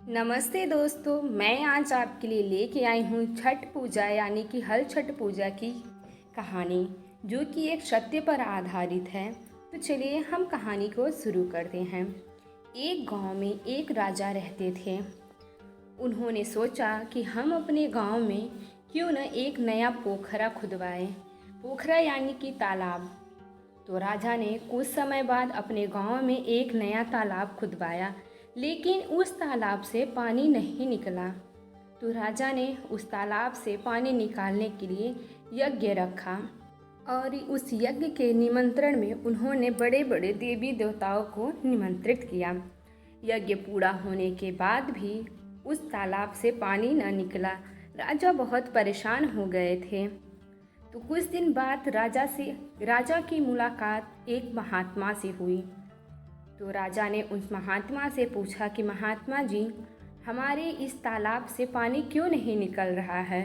नमस्ते दोस्तों, मैं आज आपके लिए लेके आई हूँ छठ पूजा यानी कि हल छठ पूजा की कहानी, जो कि एक सत्य पर आधारित है। तो चलिए हम कहानी को शुरू करते हैं। एक गांव में एक राजा रहते थे। उन्होंने सोचा कि हम अपने गांव में क्यों न एक नया पोखरा खुदवाएं। पोखरा यानी कि तालाब। तो राजा ने कुछ समय बाद अपने गांव में एक नया तालाब खुदवाया, लेकिन उस तालाब से पानी नहीं निकला। तो राजा ने उस तालाब से पानी निकालने के लिए यज्ञ रखा और उस यज्ञ के निमंत्रण में उन्होंने बड़े बड़े देवी देवताओं को निमंत्रित किया। यज्ञ पूरा होने के बाद भी उस तालाब से पानी न निकला। राजा बहुत परेशान हो गए थे। तो कुछ दिन बाद राजा की मुलाकात एक महात्मा से हुई। तो राजा ने उस महात्मा से पूछा कि महात्मा जी, हमारे इस तालाब से पानी क्यों नहीं निकल रहा है?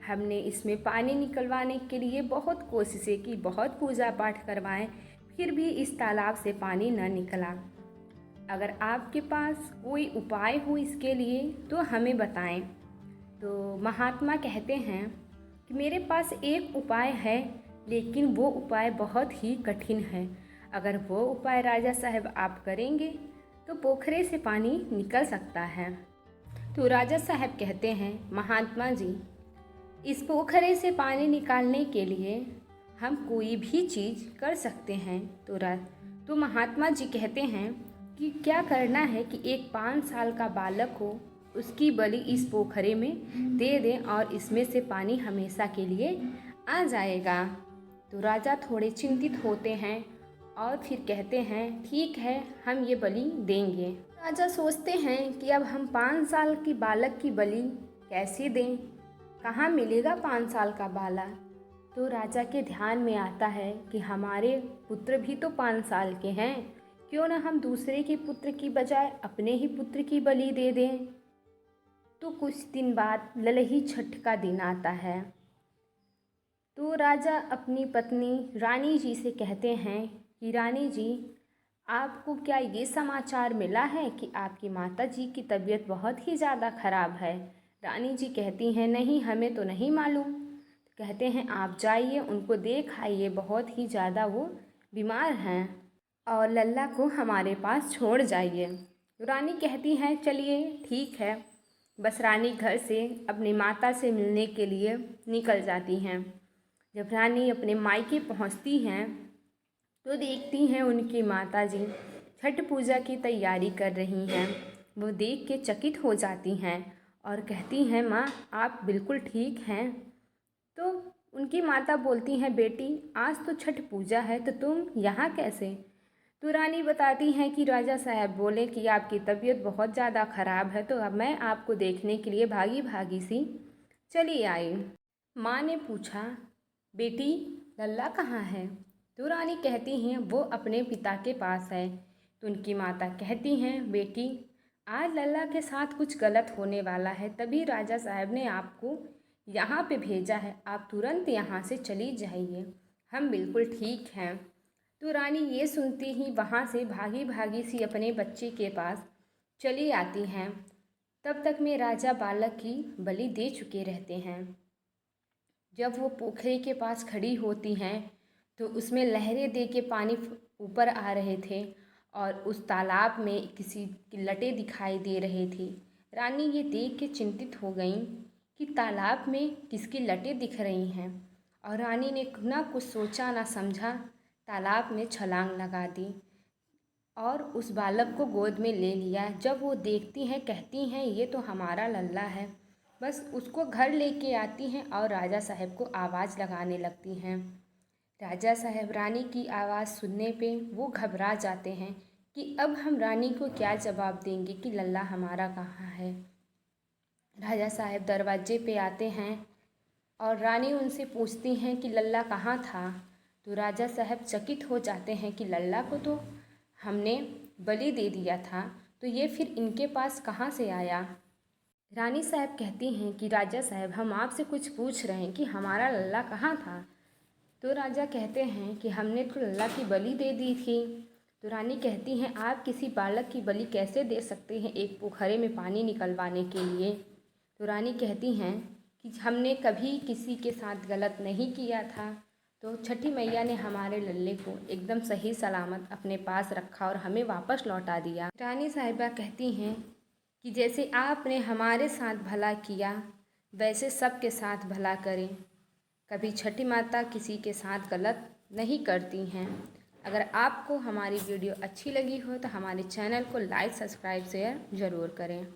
हमने इसमें पानी निकलवाने के लिए बहुत कोशिशें की, बहुत पूजा पाठ करवाएं, फिर भी इस तालाब से पानी न निकला। अगर आपके पास कोई उपाय हो इसके लिए तो हमें बताएं। तो महात्मा कहते हैं कि मेरे पास एक उपाय है, लेकिन वो उपाय बहुत ही कठिन है। अगर वो उपाय राजा साहब आप करेंगे तो पोखरे से पानी निकल सकता है। तो राजा साहब कहते हैं, महात्मा जी, इस पोखरे से पानी निकालने के लिए हम कोई भी चीज़ कर सकते हैं। तो महात्मा जी कहते हैं कि क्या करना है कि एक 5 साल का बालक हो, उसकी बलि इस पोखरे में दे दें और इसमें से पानी हमेशा के लिए आ जाएगा। तो राजा थोड़े चिंतित होते हैं और फिर कहते हैं, ठीक है, हम ये बलि देंगे। राजा सोचते हैं कि अब हम 5 साल की बालक की बलि कैसे दें, कहाँ मिलेगा 5 साल का बालक। तो राजा के ध्यान में आता है कि हमारे पुत्र भी तो 5 साल के हैं, क्यों ना हम दूसरे के पुत्र की बजाय अपने ही पुत्र की बलि दे दें। तो कुछ दिन बाद ललही छठ का दिन आता है। तो राजा अपनी पत्नी रानी जी से कहते हैं कि रानी जी, आपको क्या ये समाचार मिला है कि आपकी माता जी की तबीयत बहुत ही ज़्यादा ख़राब है? रानी जी कहती हैं, नहीं, हमें तो नहीं मालूम। कहते हैं, आप जाइए, उनको देख आइए, बहुत ही ज़्यादा वो बीमार हैं और लल्ला को हमारे पास छोड़ जाइए। रानी कहती हैं, चलिए ठीक है। बस रानी घर से अपनी माता से मिलने के लिए निकल जाती हैं। जब रानी अपने मायके पहुंचती हैं तो देखती हैं उनकी माता जी छठ पूजा की तैयारी कर रही हैं। वो देख के चकित हो जाती हैं और कहती हैं, माँ, आप बिल्कुल ठीक हैं? तो उनकी माता बोलती हैं, बेटी, आज तो छठ पूजा है, तो तुम यहाँ कैसे? तो रानी बताती हैं कि राजा साहब बोले कि आपकी तबीयत बहुत ज़्यादा ख़राब है, तो अब मैं आपको देखने के लिए भागी भागी सी चली आई। माँ ने पूछा, बेटी, लल्ला कहाँ है? तो रानी कहती हैं, वो अपने पिता के पास है। तो उनकी माता कहती हैं, बेटी, आज लल्ला के साथ कुछ गलत होने वाला है, तभी राजा साहब ने आपको यहाँ पे भेजा है। आप तुरंत यहाँ से चली जाइए, हम बिल्कुल ठीक हैं। तो रानी ये सुनती ही वहाँ से भागी भागी सी अपने बच्चे के पास चली आती हैं। तब तक में राजा बालक की बलि दे चुके रहते हैं। जब वो पोखरे के पास खड़ी होती हैं तो उसमें लहरें दे के पानी ऊपर आ रहे थे और उस तालाब में किसी की लटें दिखाई दे रही थी। रानी ये देख के चिंतित हो गई कि तालाब में किसकी लटें दिख रही हैं, और रानी ने ना कुछ सोचा ना समझा, तालाब में छलांग लगा दी और उस बालक को गोद में ले लिया। जब वो देखती हैं, कहती हैं, ये तो हमारा लल्ला है। बस उसको घर लेके आती हैं और राजा साहब को आवाज़ लगाने लगती हैं। राजा साहब रानी की आवाज़ सुनने पे वो घबरा जाते हैं कि अब हम रानी को क्या जवाब देंगे कि लल्ला हमारा कहाँ है। राजा साहब दरवाजे पे आते हैं और रानी उनसे पूछती हैं कि लल्ला कहाँ था। तो राजा साहब चकित हो जाते हैं कि लल्ला को तो हमने बलि दे दिया था, तो ये फिर इनके पास कहाँ से आया। रानी साहब कहती हैं कि राजा साहब, हम आपसे कुछ पूछ रहे हैं कि हमारा लल्ला कहाँ था। तो राजा कहते हैं कि हमने तो लल्ला की बलि दे दी थी। तो रानी कहती हैं, आप किसी बालक की बलि कैसे दे सकते हैं एक पोखरे में पानी निकलवाने के लिए। तो रानी कहती हैं कि हमने कभी किसी के साथ गलत नहीं किया था। तो छठी मैया ने हमारे लल्ले को एकदम सही सलामत अपने पास रखा और हमें वापस लौटा दिया। रानी साहिबा कहती हैं कि जैसे आपने हमारे साथ भला किया वैसे सबके साथ भला करें। कभी छठी माता किसी के साथ गलत नहीं करती हैं। अगर आपको हमारी वीडियो अच्छी लगी हो तो हमारे चैनल को लाइक, सब्सक्राइब, शेयर ज़रूर करें।